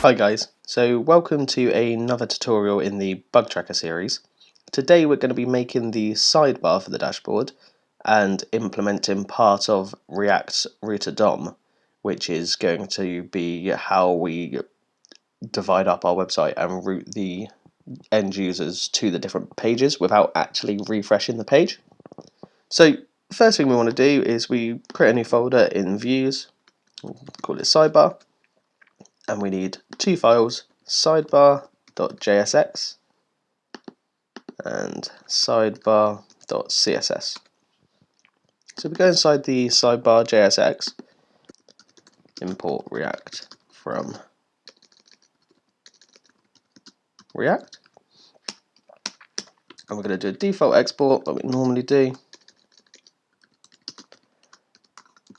Hi guys, so welcome to another tutorial in the bug tracker series. Today we're going to be making the sidebar for the dashboard and implementing part of React's router DOM, which is going to be how we divide up our website and route the end users to the different pages without actually refreshing the page. So first thing we want to do is we create a new folder in views, we'll call it sidebar. And we need two files, sidebar.jsx and sidebar.css. So we go inside the sidebar JSX, import React from React, and we're going to do a default export that we normally do,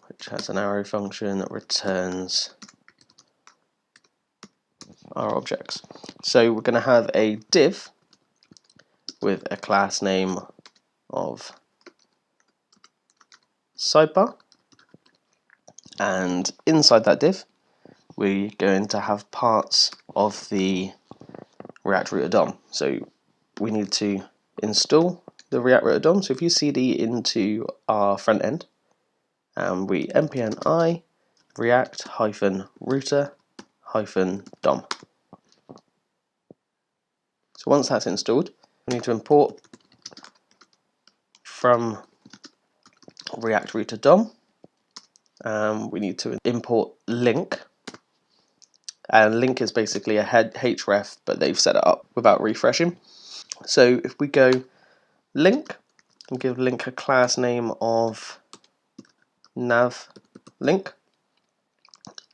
which has an arrow function that returns our objects. So we're going to have a div with a class name of sidebar, and inside that div we're going to have parts of the React router DOM. So we need to install the React router DOM. So if you cd into our front end and we npm I react-router-DOM. So once that's installed, we need to import from React router DOM. We need to import link. And link is basically a href, but they've set it up without refreshing. So if we go link and give link a class name of nav link,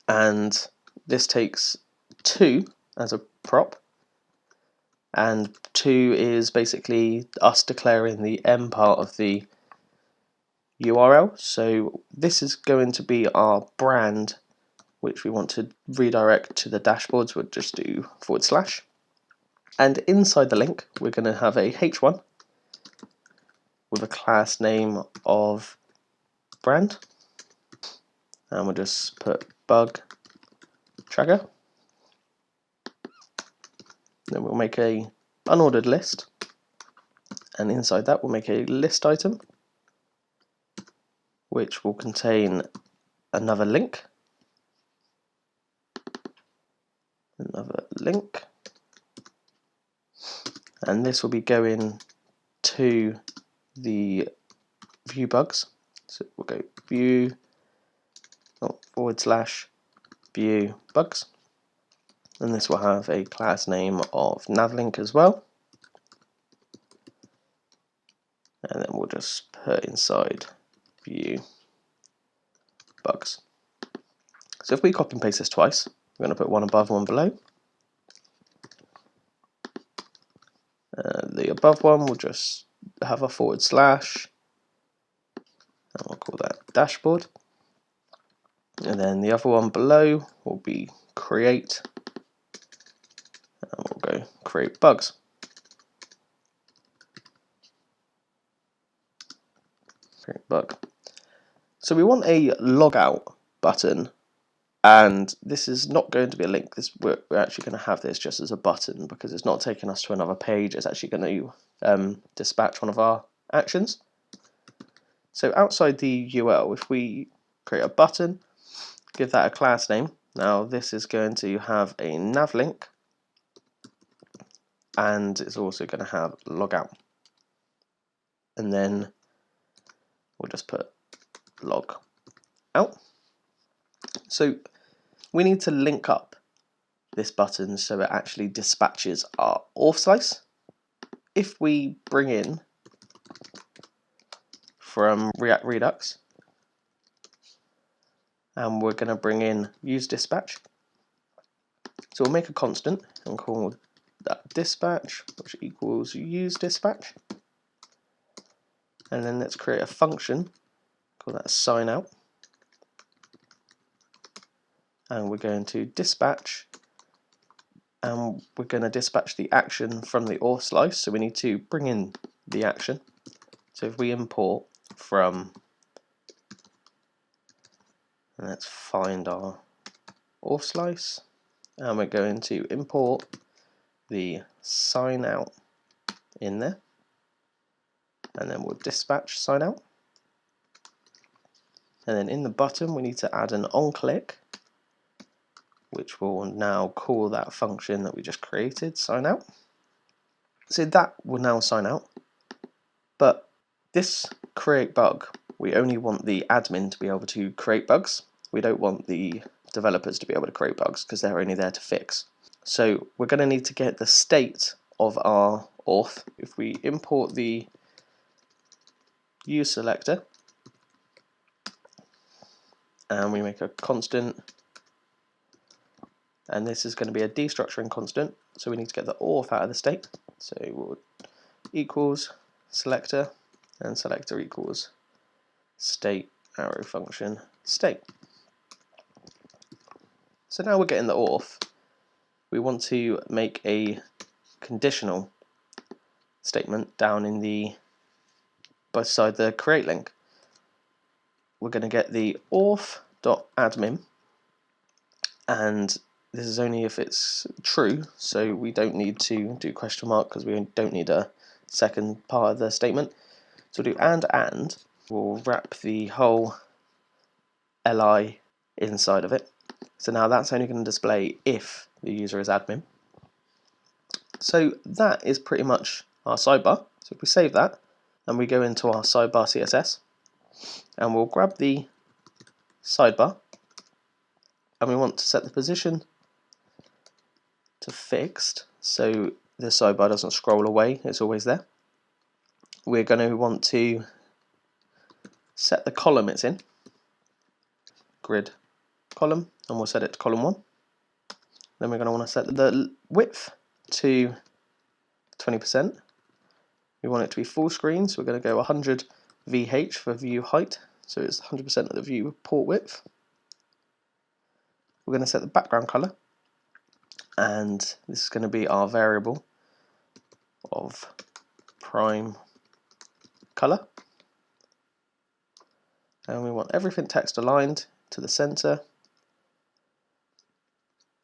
and this takes 2 as a prop, and 2 is basically us declaring the M part of the URL. So this is going to be our brand, which we want to redirect to the dashboards. We'll just do /, and inside the link we're going to have a h1 with a class name of brand, and we'll just put bug tracker. Then we'll make a unordered list, and inside that we'll make a list item which will contain another link, and this will be going to the view bugs. So we'll go view / view bugs, and this will have a class name of navlink as well, and then we'll just put inside view bugs. So if we copy and paste this twice, we're going to put one above, one below. The above one will just have a /, and we'll call that dashboard. And then the other one below will be create, and we'll go create bugs. Create bug. So we want a logout button, and this is not going to be a link. We're actually going to have this just as a button because it's not taking us to another page. It's actually going to dispatch one of our actions. So outside the UL, if we create a button, give that a class name. Now this is going to have a nav link, and it's also going to have logout. And then we'll just put log out. So we need to link up this button so it actually dispatches our auth slice. If we bring in from React Redux, and we're going to bring in use dispatch, so we'll make a constant and call that dispatch, which equals use dispatch, and then let's create a function, call that sign out, and we're going to dispatch, and we're going to dispatch the action from the auth slice, so we need to bring in the action. So if we import from, and let's find our auth slice, and we're going to import the sign out in there, and then we'll dispatch sign out. And then in the button we need to add an on click, which will now call that function that we just created, sign out. So that will now sign out, but this create bug, we only want the admin to be able to create bugs. We don't want the developers to be able to create bugs because they're only there to fix. So we're going to need to get the state of our auth. If we import the use selector and we make a constant, and this is going to be a destructuring constant, so we need to get the auth out of the state. So we'll equals selector, and selector equals state arrow function state. So now we're getting the auth. We want to make a conditional statement down in the beside the create link. We're going to get the auth.admin, and this is only if it's true, so we don't need to do question mark because we don't need a second part of the statement. So we'll do and we'll wrap the whole li inside of it. So now that's only going to display if the user is admin. So that is pretty much our sidebar. So if we save that and we go into our sidebar CSS, and we'll grab the sidebar, and we want to set the position to fixed so the sidebar doesn't scroll away, it's always there. We're going to want to set the column it's in, grid column, and we'll set it to column 1. Then we're going to want to set the width to 20%. We want it to be full screen, so we're going to go 100 VH for view height, so it's 100% of the view port width. We're going to set the background color, and this is going to be our variable of prime color. And we want everything text aligned to the center,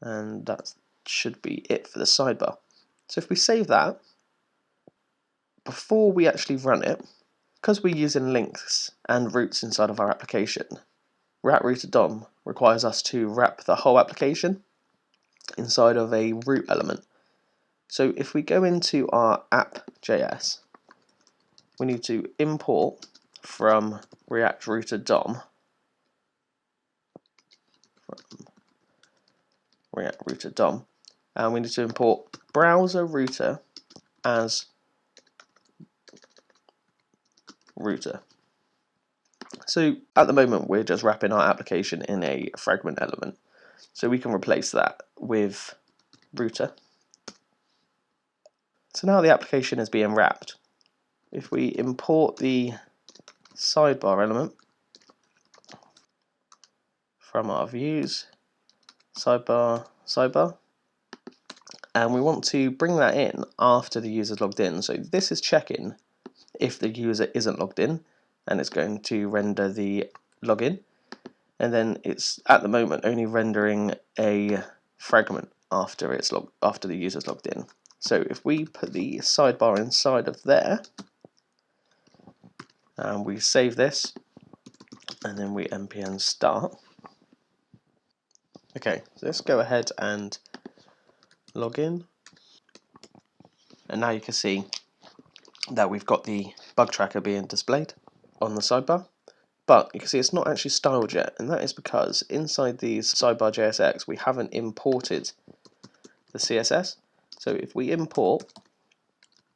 and that should be it for the sidebar. So if we save that, before we actually run it, because we're using links and roots inside of our application, ReactRootedDOM requires us to wrap the whole application inside of a root element. So if we go into our app.js, we need to import from ReactRootedDOM, and we need to import browser router as router. So at the moment we're just wrapping our application in a fragment element, so we can replace that with router. So now the application is being wrapped. If we import the sidebar element from our views, sidebar, and we want to bring that in after the user's logged in. So this is checking if the user isn't logged in, and it's going to render the login, and then it's at the moment only rendering a fragment after the user's logged in. So if we put the sidebar inside of there, and we save this, and then we npm start. Okay, so let's go ahead and log in, and now you can see that we've got the bug tracker being displayed on the sidebar, but you can see it's not actually styled yet, and that is because inside these sidebar JSX we haven't imported the CSS. So if we import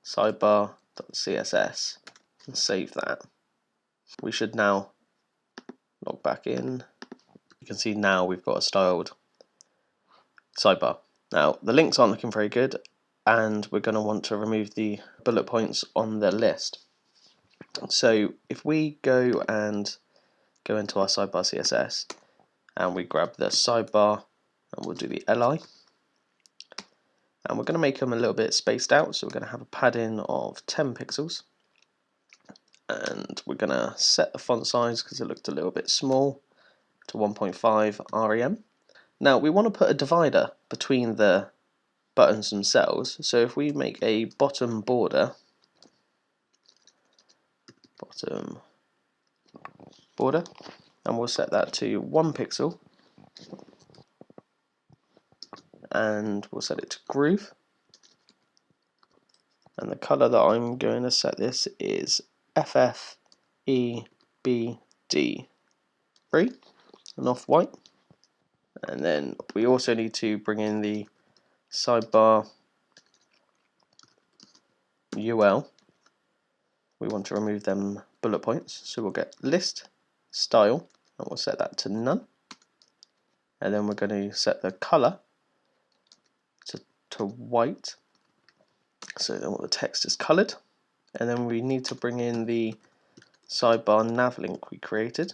sidebar.css and save that, we should now log back in. You can see now we've got a styled sidebar. Now the links aren't looking very good, and we're going to want to remove the bullet points on the list. So if we go into our sidebar CSS and we grab the sidebar and we'll do the li, and we're going to make them a little bit spaced out, so we're going to have a padding of 10 pixels, and we're going to set the font size because it looked a little bit small to 1.5 rem, Now we want to put a divider between the buttons themselves, so if we make a bottom border, and we'll set that to 1 pixel, and we'll set it to groove, and the colour that I'm going to set this is FFEBD3, an off-white. And then we also need to bring in the sidebar UL. We want to remove them bullet points, so we'll get list style and we'll set that to none. And then we're going to set the colour to white, so then all the text is coloured. And then we need to bring in the sidebar nav link we created.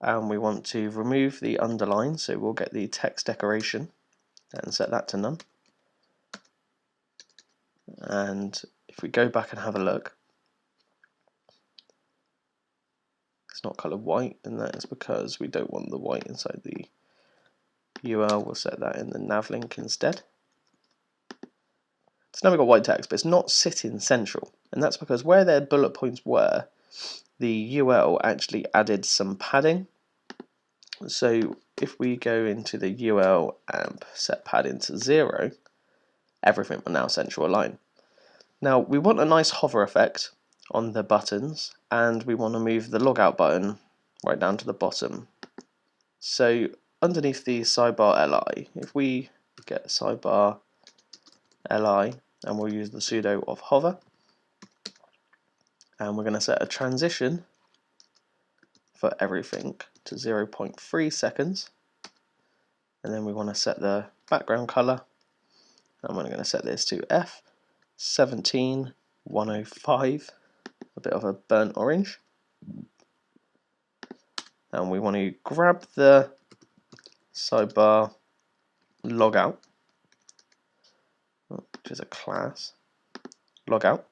And we want to remove the underline, so we'll get the text decoration and set that to none. And if we go back and have a look, it's not coloured white, and that is because we don't want the white inside the UL. We'll set that in the nav link instead. So now we've got white text, but it's not sitting central, and that's because where their bullet points were, the UL actually added some padding. So if we go into the UL and set padding to 0, everything will now central align. Now we want a nice hover effect on the buttons, and we want to move the logout button right down to the bottom. So underneath the sidebar li, if we get sidebar li, and we'll use the sudo of hover, and we're going to set a transition for everything to 0.3 seconds, and then we want to set the background color, and we're going to set this to F17105, a bit of a burnt orange, and we want to grab the sidebar logout, which is a class, logout,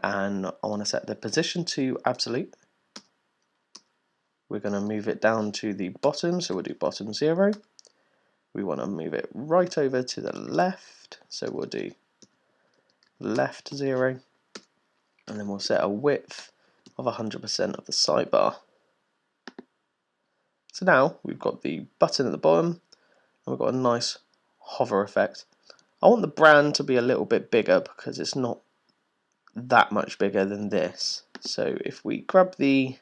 and I want to set the position to absolute. We're going to move it down to the bottom, so we'll do bottom 0. We want to move it right over to the left, so we'll do left 0, and then we'll set a width of 100% of the sidebar. So now we've got the button at the bottom, and we've got a nice hover effect. I want the brand to be a little bit bigger because it's not that much bigger than this. So if we grab the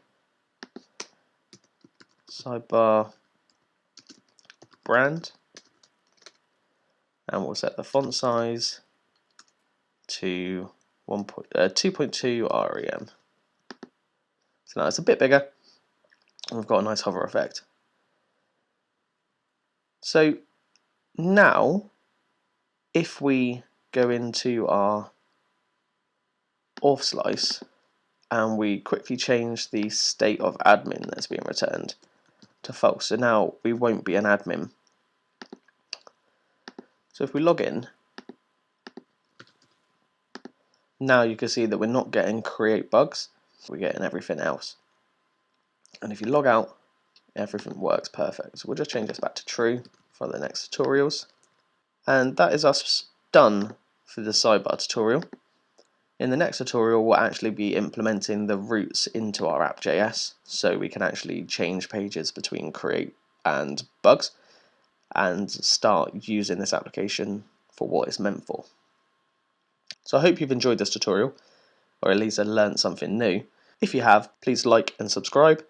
sidebar brand, and we'll set the font size to 2.2 rem. So now it's a bit bigger, and we've got a nice hover effect. So now if we go into our auth slice and we quickly change the state of admin that's being returned to false, so now we won't be an admin. So if we log in, now you can see that we're not getting create bugs, we're getting everything else. And if you log out, everything works perfect. So we'll just change this back to true for the next tutorials. And that is us done for the sidebar tutorial. In the next tutorial, we'll actually be implementing the roots into our app.js, so we can actually change pages between create and bugs and start using this application for what it's meant for. So I hope you've enjoyed this tutorial, or at least learned something new. If you have, please like and subscribe,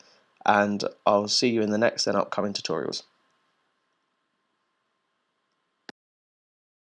and I'll see you in the next and upcoming tutorials.